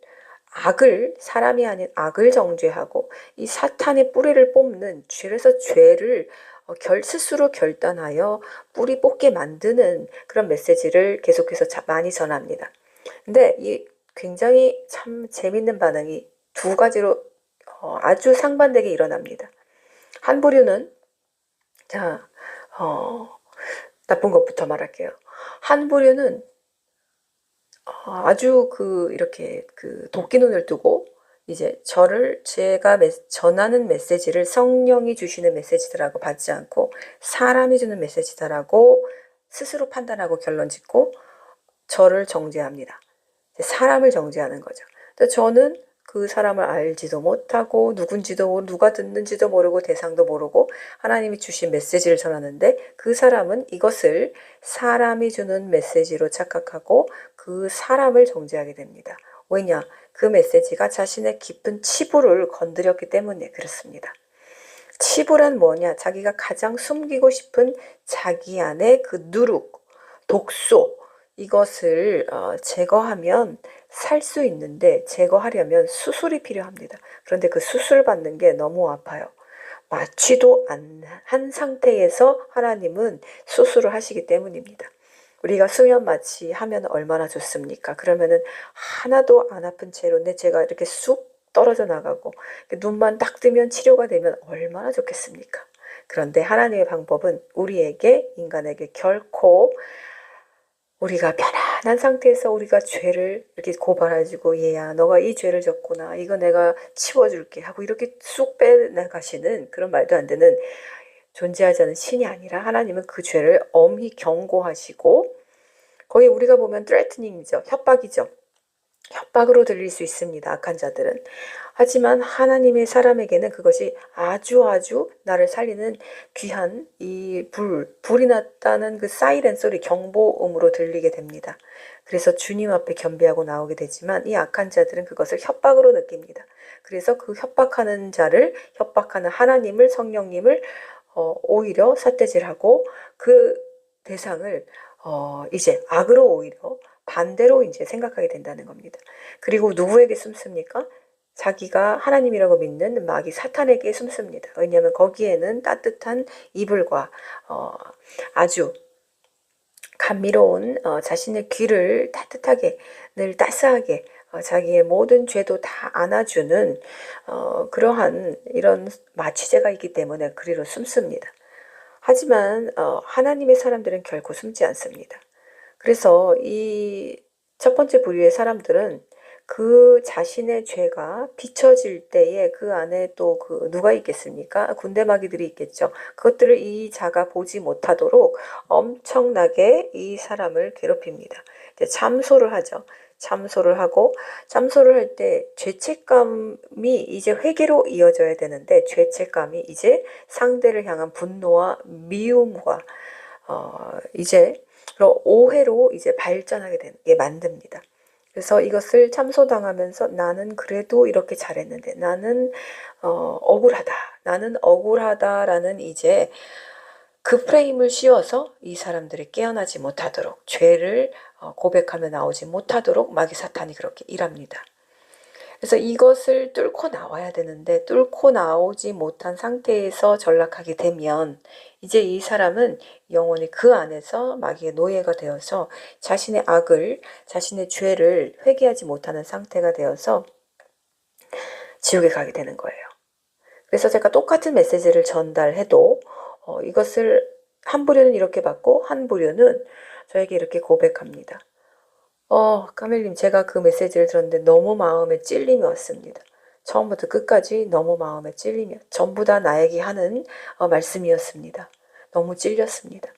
사람이 아닌 악을 정죄하고 이 사탄의 뿌리를 뽑는 죄에서 죄를 스스로 결단하여 뿌리 뽑게 만드는 그런 메시지를 계속해서 많이 전합니다. 근데 이 굉장히 참 재밌는 반응이 두 가지로 아주 상반되게 일어납니다. 한 부류는 자 나쁜 것부터 말할게요. 한 부류는 아주 이렇게 도끼 눈을 뜨고 이제 제가 전하는 메시지를 성령이 주시는 메시지더라고 받지 않고 사람이 주는 메시지다라고 스스로 판단하고 결론 짓고 저를 정죄합니다. 사람을 정죄하는 거죠. 저는 그 사람을 알지도 못하고 누군지도 모르고 누가 듣는지도 모르고 대상도 모르고 하나님이 주신 메시지를 전하는데 그 사람은 이것을 사람이 주는 메시지로 착각하고 그 사람을 정죄하게 됩니다. 왜냐? 그 메시지가 자신의 깊은 치부를 건드렸기 때문에 그렇습니다. 치부란 뭐냐? 자기가 가장 숨기고 싶은 자기 안의 그 누룩, 독소, 이것을 제거하면 살 수 있는데 제거하려면 수술이 필요합니다. 그런데 그 수술 받는 게 너무 아파요. 맞지도 않은 상태에서 하나님은 수술을 하시기 때문입니다. 우리가 수면 마취하면 얼마나 좋습니까? 그러면은 하나도 안 아픈 채로 내 죄가 이렇게 쑥 떨어져 나가고 눈만 딱 뜨면 치료가 되면 얼마나 좋겠습니까? 그런데 하나님의 방법은 우리에게, 인간에게 결코 우리가 편안한 상태에서 우리가 죄를 이렇게 고발해주고 얘야 너가 이 죄를 졌구나 이거 내가 치워줄게 하고 이렇게 쑥 빼나가시는 그런 말도 안 되는 존재하지 않은 신이 아니라 하나님은 그 죄를 엄히 경고하시고 거기 우리가 보면 threatening이죠. 협박이죠. 협박으로 들릴 수 있습니다. 악한 자들은. 하지만 하나님의 사람에게는 그것이 아주 나를 살리는 귀한 이 불이 났다는 그 사이렌 소리, 경보음으로 들리게 됩니다. 그래서 주님 앞에 겸비하고 나오게 되지만 이 악한 자들은 그것을 협박으로 느낍니다. 그래서 그 협박하는 자를, 협박하는 하나님을, 성령님을 오히려 삿대질하고 그 대상을 이제 악으로 오히려 반대로 이제 생각하게 된다는 겁니다. 그리고 누구에게 숨습니까? 자기가 하나님이라고 믿는 마귀 사탄에게 숨습니다. 왜냐하면 거기에는 따뜻한 이불과 아주 감미로운 자신의 귀를 따뜻하게 늘 따스하게 자기의 모든 죄도 다 안아주는 그러한 이런 마취제가 있기 때문에 그리로 숨습니다. 하지만 하나님의 사람들은 결코 숨지 않습니다. 그래서 이 첫 번째 부류의 사람들은 그 자신의 죄가 비춰질 때에 그 안에 또 그 누가 있겠습니까? 군대마귀들이 있겠죠. 그것들을 이 자가 보지 못하도록 엄청나게 이 사람을 괴롭힙니다. 이제 참소를 하죠. 참소를 하고 참소를 할 때 죄책감이 이제 회개로 이어져야 되는데 죄책감이 이제 상대를 향한 분노와 미움과 이제 그런 오해로 이제 발전하게 되게 만듭니다. 그래서 이것을 참소당하면서 나는 그래도 이렇게 잘했는데 나는 억울하다. 나는 억울하다라는 이제 그 프레임을 씌워서 이 사람들이 깨어나지 못하도록 죄를 고백하며 나오지 못하도록 마귀 사탄이 그렇게 일합니다. 그래서 이것을 뚫고 나와야 되는데 뚫고 나오지 못한 상태에서 전락하게 되면 이제 이 사람은 영원히 그 안에서 마귀의 노예가 되어서 자신의 악을, 자신의 죄를 회개하지 못하는 상태가 되어서 지옥에 가게 되는 거예요. 그래서 제가 똑같은 메시지를 전달해도 이것을 한 부류는 이렇게 받고 한 부류는 저에게 이렇게 고백합니다. 까멜님, 제가 그 메시지를 들었는데 너무 마음에 찔림이 왔습니다. 처음부터 끝까지 너무 마음에 찔림이, 전부 다 나에게 하는 말씀이었습니다. 너무 찔렸습니다.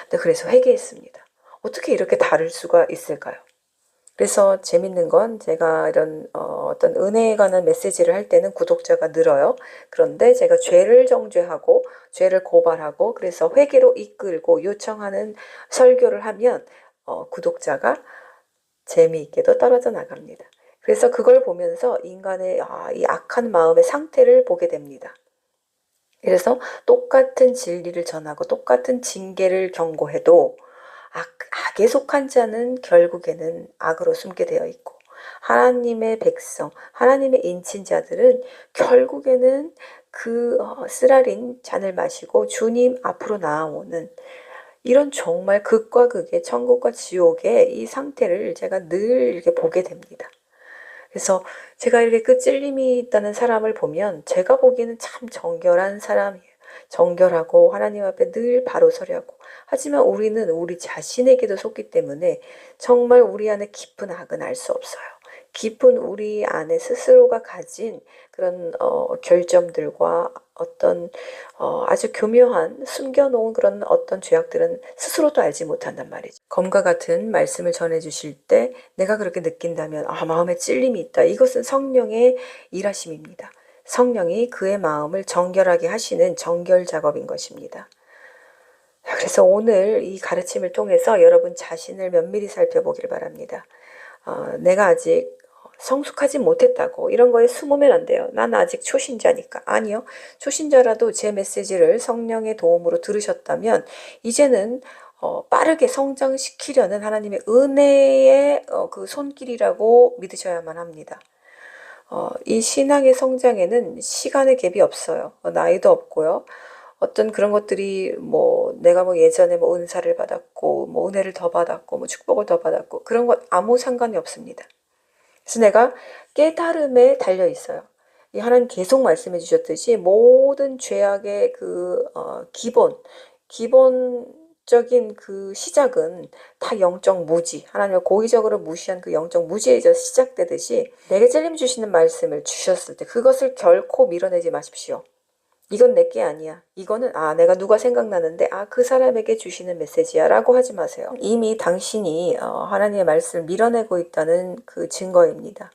네, 그래서 회개했습니다. 어떻게 이렇게 다를 수가 있을까요? 그래서 재밌는 건 제가 이런 어떤 은혜에 관한 메시지를 할 때는 구독자가 늘어요. 그런데 제가 죄를 정죄하고 죄를 고발하고 그래서 회개로 이끌고 요청하는 설교를 하면 구독자가 재미있게도 떨어져 나갑니다. 그래서 그걸 보면서 인간의 이 악한 마음의 상태를 보게 됩니다. 그래서 똑같은 진리를 전하고 똑같은 징계를 경고해도 악에 속한 자는 결국에는 악으로 숨게 되어 있고 하나님의 백성, 하나님의 인친자들은 결국에는 그 쓰라린 잔을 마시고 주님 앞으로 나아오는 이런 정말 극과 극의 천국과 지옥의 이 상태를 제가 늘 이렇게 보게 됩니다. 그래서 제가 이렇게 그 찔림이 있다는 사람을 보면 제가 보기에는 참 정결한 사람이에요. 정결하고 하나님 앞에 늘 바로 서려고. 하지만 우리는 우리 자신에게도 속기 때문에 정말 우리 안에 깊은 악은 알 수 없어요. 깊은 우리 안에 스스로가 가진 그런 결점들과 어떤 아주 교묘한 숨겨놓은 그런 어떤 죄악들은 스스로도 알지 못한단 말이죠. 검과 같은 말씀을 전해주실 때 내가 그렇게 느낀다면 마음에 찔림이 있다. 이것은 성령의 일하심입니다. 성령이 그의 마음을 정결하게 하시는 정결 작업인 것입니다. 그래서 오늘 이 가르침을 통해서 여러분 자신을 면밀히 살펴보길 바랍니다. 내가 아직 성숙하지 못했다고 이런 거에 숨으면 안 돼요. 난 아직 초신자니까. 아니요. 초신자라도 제 메시지를 성령의 도움으로 들으셨다면 이제는 빠르게 성장시키려는 하나님의 은혜의 그 손길이라고 믿으셔야만 합니다. 이 신앙의 성장에는 시간의 갭이 없어요. 나이도 없고요. 어떤 그런 것들이 내가 예전에 은사를 받았고 은혜를 더 받았고 축복을 더 받았고 그런 것 아무 상관이 없습니다. 그래서 내가 깨달음에 달려 있어요. 이 하나님 계속 말씀해 주셨듯이 모든 죄악의 그 기본적인 그 시작은 다 영적 무지, 하나님을 고의적으로 무시한 그 영적 무지에서 시작되듯이 내게 찔림 주시는 말씀을 주셨을 때 그것을 결코 밀어내지 마십시오. 이건 내게 아니야. 이거는 내가 누가 생각나는데 그 사람에게 주시는 메시지야 라고 하지 마세요. 이미 당신이 하나님의 말씀을 밀어내고 있다는 그 증거입니다.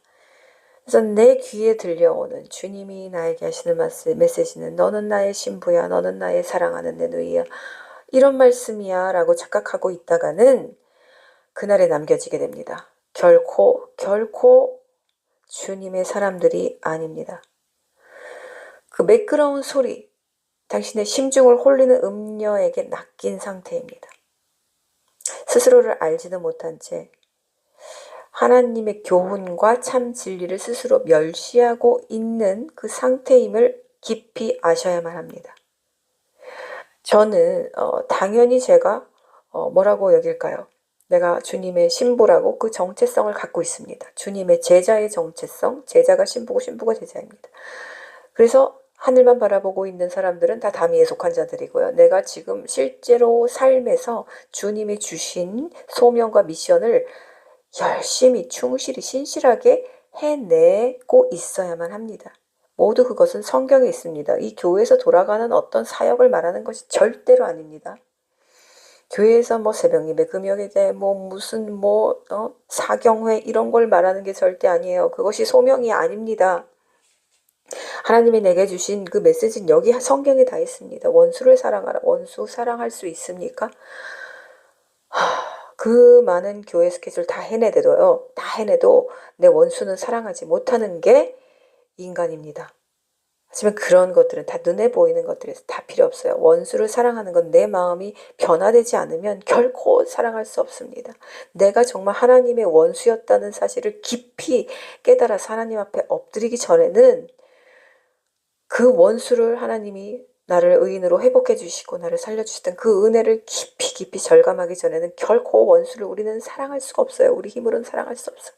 그래서 내 귀에 들려오는 주님이 나에게 하시는 메시지는 너는 나의 신부야. 너는 나의 사랑하는 내 누이야. 이런 말씀이야 라고 착각하고 있다가는 그날에 남겨지게 됩니다. 결코 주님의 사람들이 아닙니다. 그 매끄러운 소리, 당신의 심중을 홀리는 음녀에게 낚인 상태입니다. 스스로를 알지도 못한 채 하나님의 교훈과 참 진리를 스스로 멸시하고 있는 그 상태임을 깊이 아셔야만 합니다. 저는 당연히 제가 뭐라고 여길까요? 내가 주님의 신부라고 그 정체성을 갖고 있습니다. 주님의 제자의 정체성, 제자가 신부고 신부가 제자입니다. 그래서 하늘만 바라보고 있는 사람들은 다 담이에 속한 자들이고요. 내가 지금 실제로 삶에서 주님이 주신 소명과 미션을 열심히 충실히 신실하게 해내고 있어야만 합니다. 모두 그것은 성경에 있습니다. 이 교회에서 돌아가는 어떤 사역을 말하는 것이 절대로 아닙니다. 교회에서 뭐 새벽예배, 금요예배, 뭐 무슨 사경회 이런 걸 말하는 게 절대 아니에요. 그것이 소명이 아닙니다. 하나님이 내게 주신 그 메시지는 여기 성경에 다 있습니다. 원수를 사랑하라. 원수 사랑할 수 있습니까? 그 많은 교회 스케줄 다 해내도 내 원수는 사랑하지 못하는 게 인간입니다. 하지만 그런 것들은 다 눈에 보이는 것들에서 다 필요 없어요. 원수를 사랑하는 건 내 마음이 변화되지 않으면 결코 사랑할 수 없습니다. 내가 정말 하나님의 원수였다는 사실을 깊이 깨달아서 하나님 앞에 엎드리기 전에는 그 원수를 하나님이 나를 의인으로 회복해 주시고 나를 살려주시던 그 은혜를 깊이 절감하기 전에는 결코 원수를 우리는 사랑할 수가 없어요. 우리 힘으로는 사랑할 수 없어요.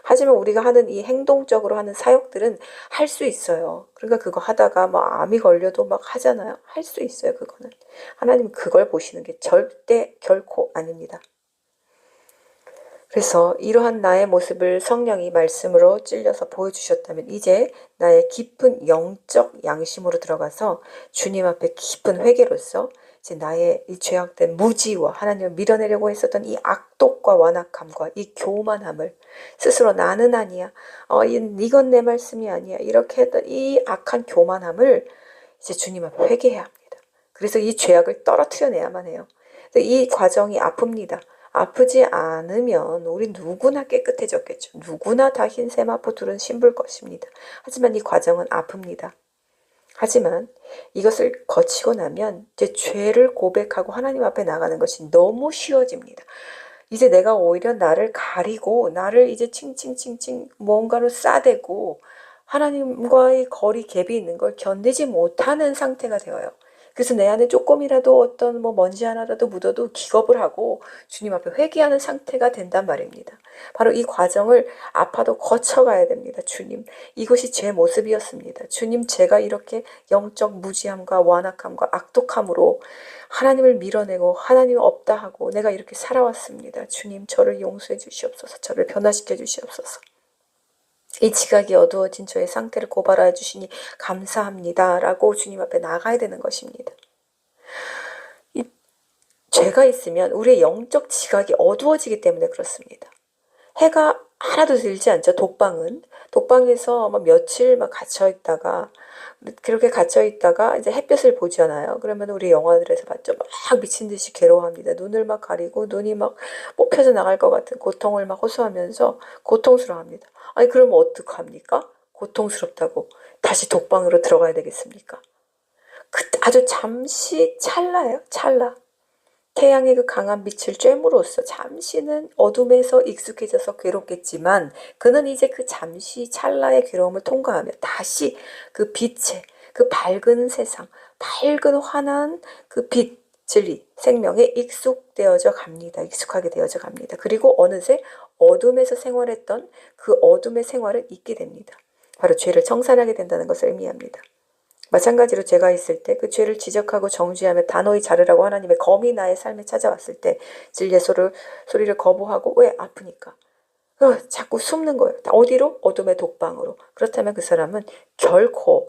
하지만 우리가 하는 이 행동적으로 하는 사역들은 할 수 있어요. 그러니까 그거 하다가 암이 걸려도 하잖아요. 할 수 있어요. 그거는. 하나님 그걸 보시는 게 절대 결코 아닙니다. 그래서 이러한 나의 모습을 성령이 말씀으로 찔려서 보여주셨다면 이제 나의 깊은 영적 양심으로 들어가서 주님 앞에 깊은 회개로서 이제 나의 이 죄악된 무지와 하나님을 밀어내려고 했었던 이 악독과 완악함과 이 교만함을 스스로 나는 아니야. 이건 내 말씀이 아니야. 이렇게 했던 이 악한 교만함을 이제 주님 앞에 회개해야 합니다. 그래서 이 죄악을 떨어뜨려내야만 해요. 이 과정이 아픕니다. 아프지 않으면 우리 누구나 깨끗해졌겠죠. 누구나 다 흰 세마포 둘은 신불 것입니다. 하지만 이 과정은 아픕니다. 하지만 이것을 거치고 나면 이제 죄를 고백하고 하나님 앞에 나가는 것이 너무 쉬워집니다. 이제 내가 오히려 나를 가리고 나를 이제 칭칭칭칭 뭔가로 싸대고 하나님과의 거리 갭이 있는 걸 견디지 못하는 상태가 되어요. 그래서 내 안에 조금이라도 어떤 먼지 하나라도 묻어도 기겁을 하고 주님 앞에 회개하는 상태가 된단 말입니다. 바로 이 과정을 아파도 거쳐가야 됩니다. 주님, 이것이 제 모습이었습니다. 주님, 제가 이렇게 영적 무지함과 완악함과 악독함으로 하나님을 밀어내고 하나님 없다 하고 내가 이렇게 살아왔습니다. 주님, 저를 용서해 주시옵소서. 저를 변화시켜 주시옵소서. 이 지각이 어두워진 저의 상태를 고발하여 주시니 감사합니다. 라고 주님 앞에 나가야 되는 것입니다. 이 죄가 있으면 우리의 영적 지각이 어두워지기 때문에 그렇습니다. 해가 하나도 들지 않죠. 독방에서 며칠 갇혀있다가 그렇게 갇혀있다가 이제 햇볕을 보잖아요. 그러면 우리 영화들에서 봤죠. 미친 듯이 괴로워합니다. 눈을 가리고 눈이 뽑혀져 나갈 것 같은 고통을 호소하면서 고통스러워합니다. 아니 그러면 어떡합니까? 고통스럽다고 다시 독방으로 들어가야 되겠습니까? 아주 잠시 찰나예요. 찰나. 태양의 그 강한 빛을 쬐므로써 잠시는 어둠에서 익숙해져서 괴롭겠지만 그는 이제 그 잠시 찰나의 괴로움을 통과하며 다시 그 빛의 그 밝은 세상, 밝은 환한 그 빛, 진리, 생명에 익숙하게 되어져 갑니다. 그리고 어느새 어둠에서 생활했던 그 어둠의 생활을 잊게 됩니다. 바로 죄를 청산하게 된다는 것을 의미합니다. 마찬가지로 죄가 있을 때 그 죄를 지적하고 정죄하며 단호히 자르라고 하나님의 검이 나의 삶에 찾아왔을 때 진리의 소리를 거부하고 왜? 아프니까. 자꾸 숨는 거예요. 어디로? 어둠의 독방으로. 그렇다면 그 사람은 결코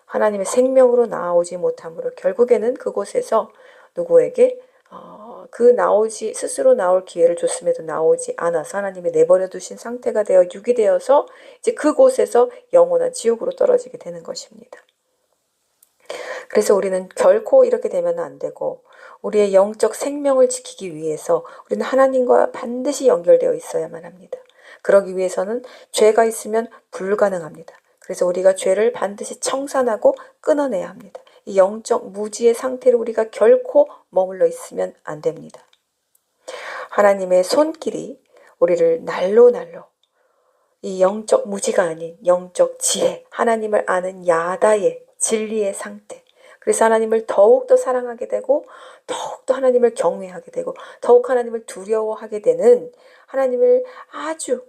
하나님의 생명으로 나오지 못하므로 결국에는 그곳에서 누구에게 스스로 나올 기회를 줬음에도 나오지 않아서 하나님이 내버려 두신 상태가 되어 육이 되어서 이제 그곳에서 영원한 지옥으로 떨어지게 되는 것입니다. 그래서 우리는 결코 이렇게 되면 안 되고 우리의 영적 생명을 지키기 위해서 우리는 하나님과 반드시 연결되어 있어야만 합니다. 그러기 위해서는 죄가 있으면 불가능합니다. 그래서 우리가 죄를 반드시 청산하고 끊어내야 합니다. 이 영적 무지의 상태로 우리가 결코 머물러 있으면 안 됩니다. 하나님의 손길이 우리를 날로 이 영적 무지가 아닌 영적 지혜, 하나님을 아는 야다의 진리의 상태. 그래서 하나님을 더욱더 사랑하게 되고 더욱더 하나님을 경외하게 되고 더욱 하나님을 두려워하게 되는 하나님을 아주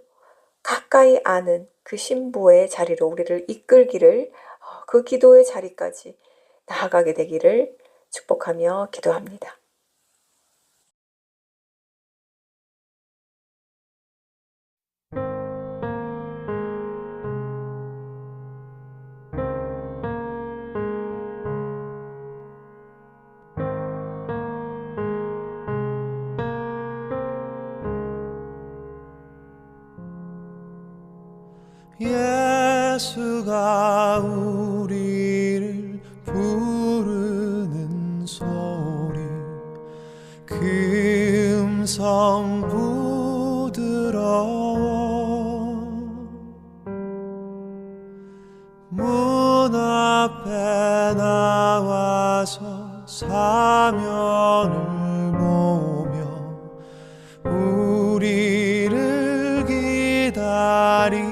가까이 아는 그 신부의 자리로 우리를 이끌기를 그 기도의 자리까지 나아가게 되기를 축복하며 기도합니다. 예수가 우리를 부르는 소리 그 음성 부드러워 문 앞에 나와서 사면을 보며 우리를 기다리네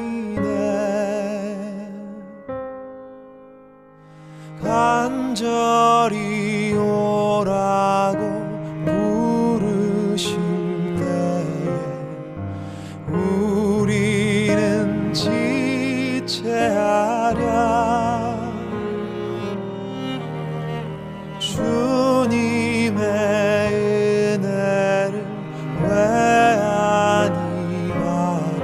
간절히 오라고 부르실 때에 우리는 지체하랴 주님의 은혜를 외아니 알고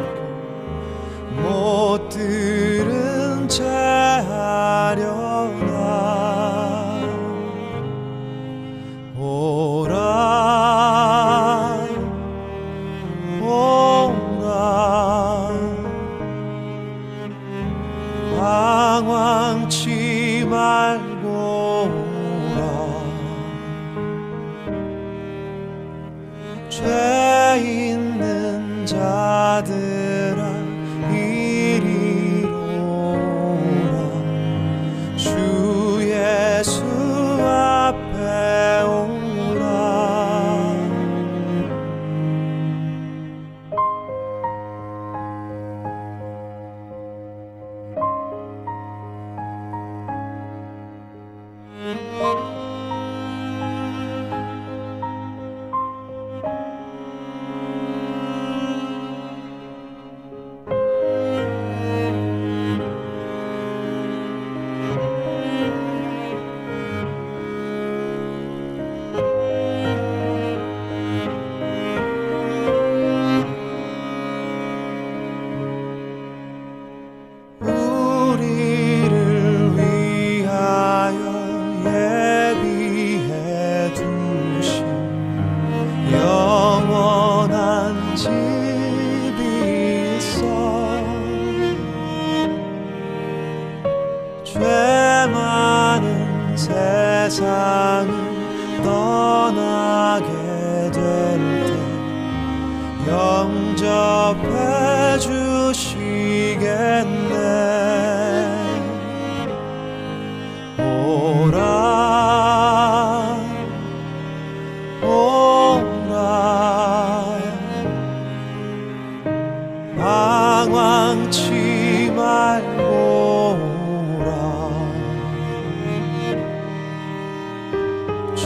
못 들은 채 하려나 오라 오라 방황치 말고 오라 죄 있는 자들아 이리로 오라 주 예수 앞에 오라 우리를 위하여 예비해 두신 영원한 집이 있어 죄 많은 세상을 떠나게 될 때 영접해 주시겠네 오라 오라 방황치 말고 오라 죄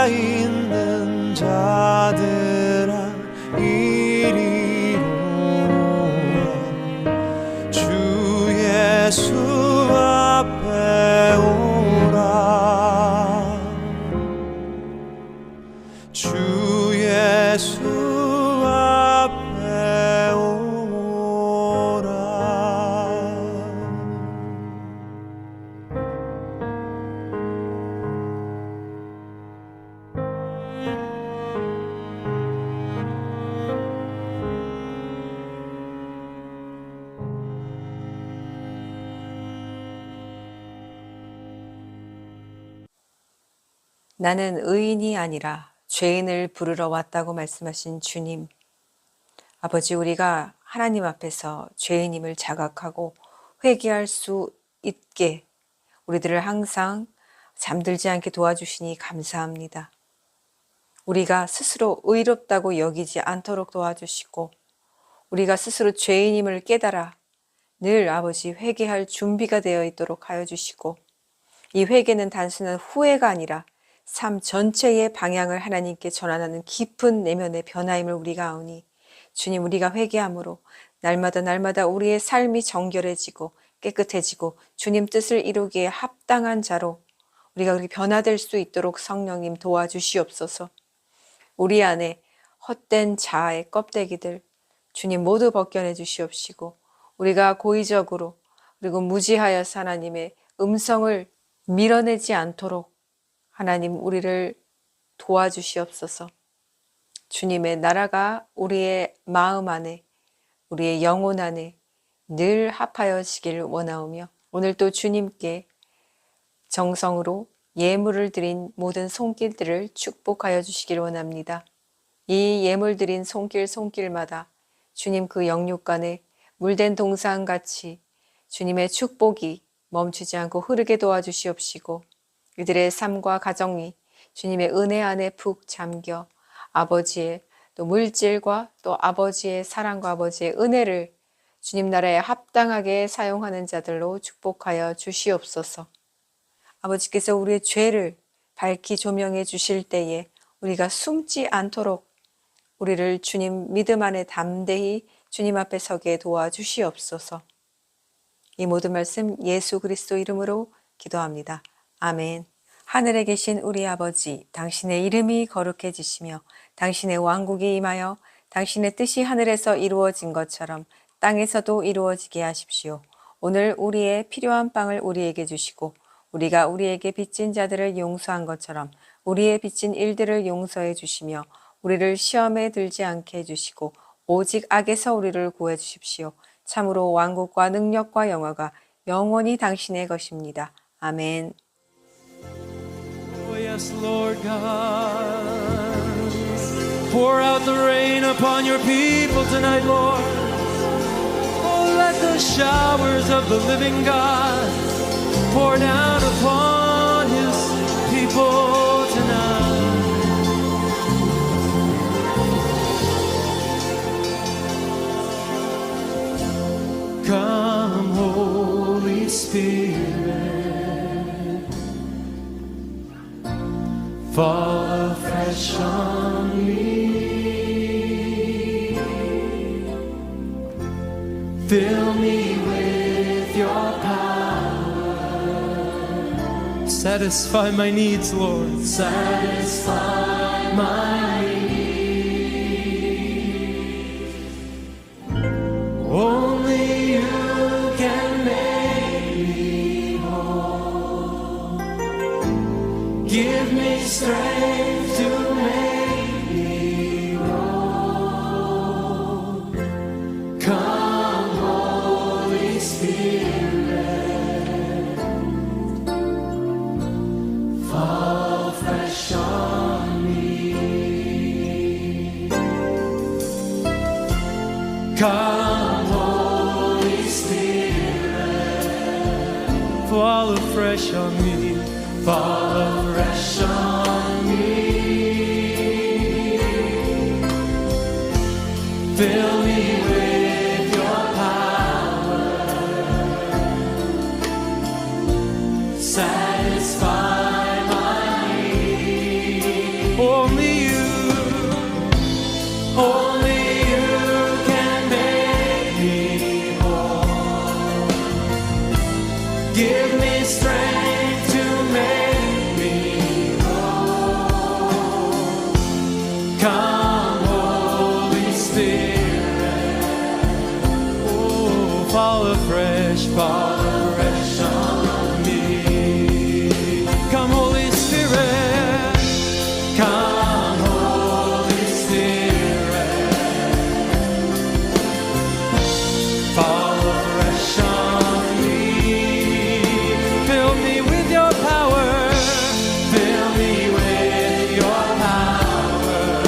있는 자들아 이리로 오라 주 예수 앞에 오라 주 예수 앞에 오라 나는 의인이 아니라 죄인을 부르러 왔다고 말씀하신 주님. 아버지, 우리가 하나님 앞에서 죄인임을 자각하고 회개할 수 있게 우리들을 항상 잠들지 않게 도와주시니 감사합니다. 우리가 스스로 의롭다고 여기지 않도록 도와주시고 우리가 스스로 죄인임을 깨달아 늘 아버지 회개할 준비가 되어 있도록 하여 주시고 이 회개는 단순한 후회가 아니라 삶 전체의 방향을 하나님께 전환하는 깊은 내면의 변화임을 우리가 아오니 주님 우리가 회개함으로 날마다 우리의 삶이 정결해지고 깨끗해지고 주님 뜻을 이루기에 합당한 자로 우리가 그렇게 변화될 수 있도록 성령님 도와주시옵소서. 우리 안에 헛된 자아의 껍데기들 주님 모두 벗겨내 주시옵시고 우리가 고의적으로 그리고 무지하여서 하나님의 음성을 밀어내지 않도록 하나님 우리를 도와주시옵소서. 주님의 나라가 우리의 마음 안에 우리의 영혼 안에 늘 합하여지기를 원하오며 오늘 또 주님께 정성으로 예물을 드린 모든 손길들을 축복하여 주시기를 원합니다. 이 예물 드린 손길마다 주님 그 영육간에 물된 동산같이 주님의 축복이 멈추지 않고 흐르게 도와주시옵시고 이들의 삶과 가정이 주님의 은혜 안에 푹 잠겨 아버지의 또 물질과 또 아버지의 사랑과 아버지의 은혜를 주님 나라에 합당하게 사용하는 자들로 축복하여 주시옵소서. 아버지께서 우리의 죄를 밝히 조명해 주실 때에 우리가 숨지 않도록 우리를 주님 믿음 안에 담대히 주님 앞에 서게 도와주시옵소서. 이 모든 말씀 예수 그리스도 이름으로 기도합니다. 아멘. 하늘에 계신 우리 아버지, 당신의 이름이 거룩해지시며 당신의 왕국이 임하여 당신의 뜻이 하늘에서 이루어진 것처럼 땅에서도 이루어지게 하십시오. 오늘 우리의 필요한 빵을 우리에게 주시고 우리가 우리에게 빚진 자들을 용서한 것처럼 우리의 빚진 일들을 용서해 주시며 우리를 시험에 들지 않게 해주시고 오직 악에서 우리를 구해 주십시오. 참으로 왕국과 능력과 영화가 영원히 당신의 것입니다. 아멘. Oh, yes, Lord God. Pour out the rain upon your people tonight, Lord. Oh, let the showers of the living God pour down upon his people tonight. Come, Holy Spirit, fall afresh on me. Fill me with your power. Satisfy my needs, Lord. Satisfy my needs. Only you can make me whole. Give me strength to make me whole. Come, Holy Spirit, fall fresh on me. Come, Holy Spirit, fall afresh on me. Fall afresh on me. Fill me with your power. Satisfy my need. Only you can make me whole. Give me strength to make me whole. Come, Holy Spirit, oh, fall afresh on me. Come, Holy Spirit, come, Holy Spirit, fall afresh on me. Fill me with your power. Fill me with your power.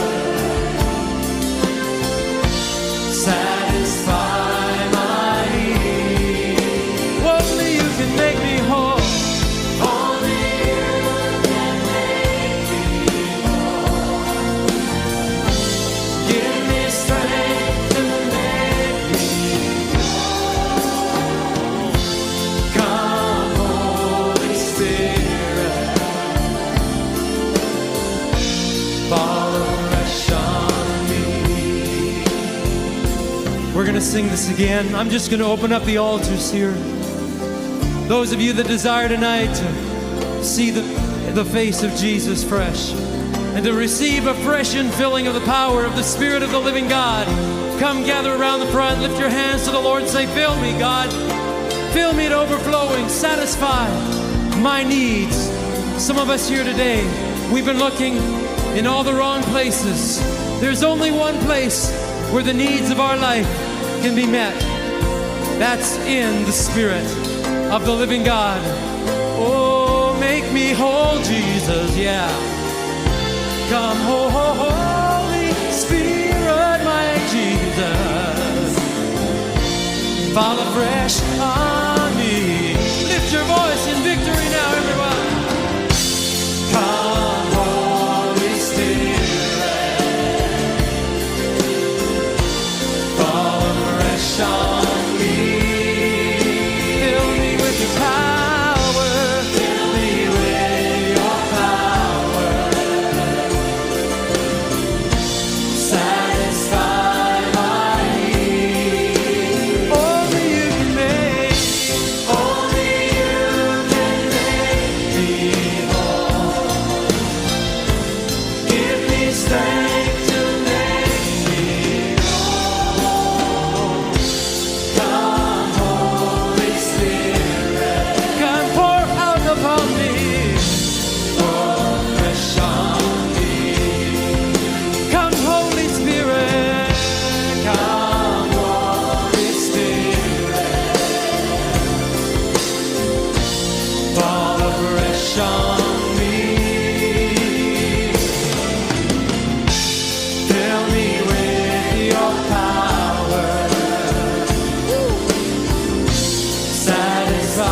Satisfy my need. sing this again, I'm just going to open up the altars here. Those of you that desire tonight to see the face of Jesus fresh and to receive a fresh infilling of the power of the Spirit of the living God, come gather around the front, lift your hands to the Lord and say, fill me, God. Fill me to overflowing, satisfy my needs. Some of us here today, we've been looking in all the wrong places. There's only one place where the needs of our life can be met. That's in the Spirit of the living God. Oh, make me whole, Jesus, yeah. Come, Holy Spirit, my Jesus. Fall afresh on me. Lift your voice in victory now, everyone. Come, Holy Spirit. Fall afresh on me. Fill me with your power. Fill me with your power. Satisfy my need. Only you can make me whole. Give me strength to make me whole. Come, Holy Spirit. Come, pour out upon me. Pour fresh on me. Come, Holy Spirit. Come, Holy Spirit. Fall afresh on me. Fill me with your power. Satisfy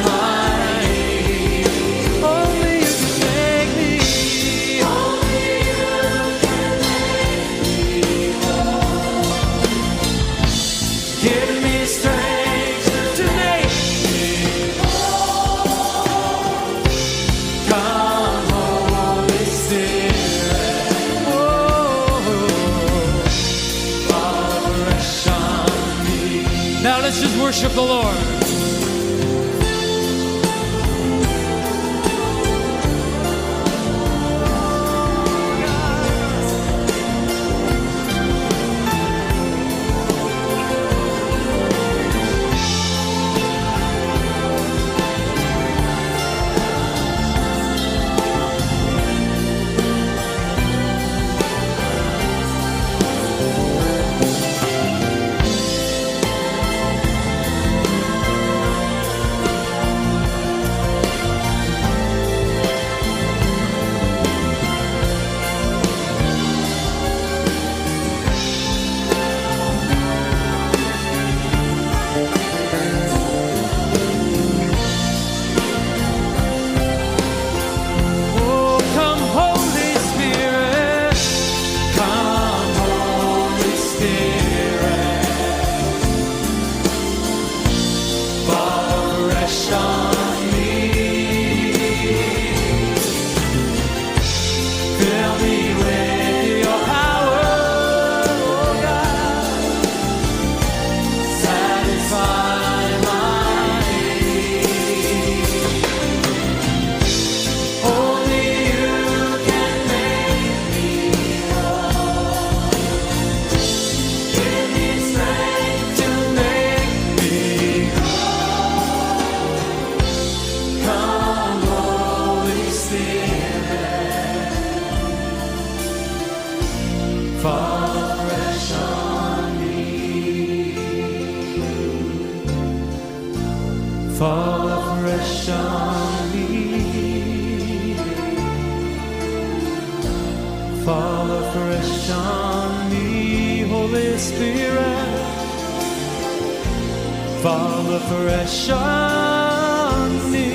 my need. Only you can make me. Only you can make me whole. Give me strength to make me whole. Come, Holy Spirit. Oh, fall fresh on me. Now let's just worship the Lord. Oh, come, Holy Spirit. Come, Holy Spirit. Fall fresh on me. Fill me with your power, oh God. Satisfy my need. Only you can make me whole. Give me strength to make me whole. Come, Holy Spirit. Fall fresh on me. Fall fresh on me. Fall afresh on me, Holy Spirit. Fall afresh on me.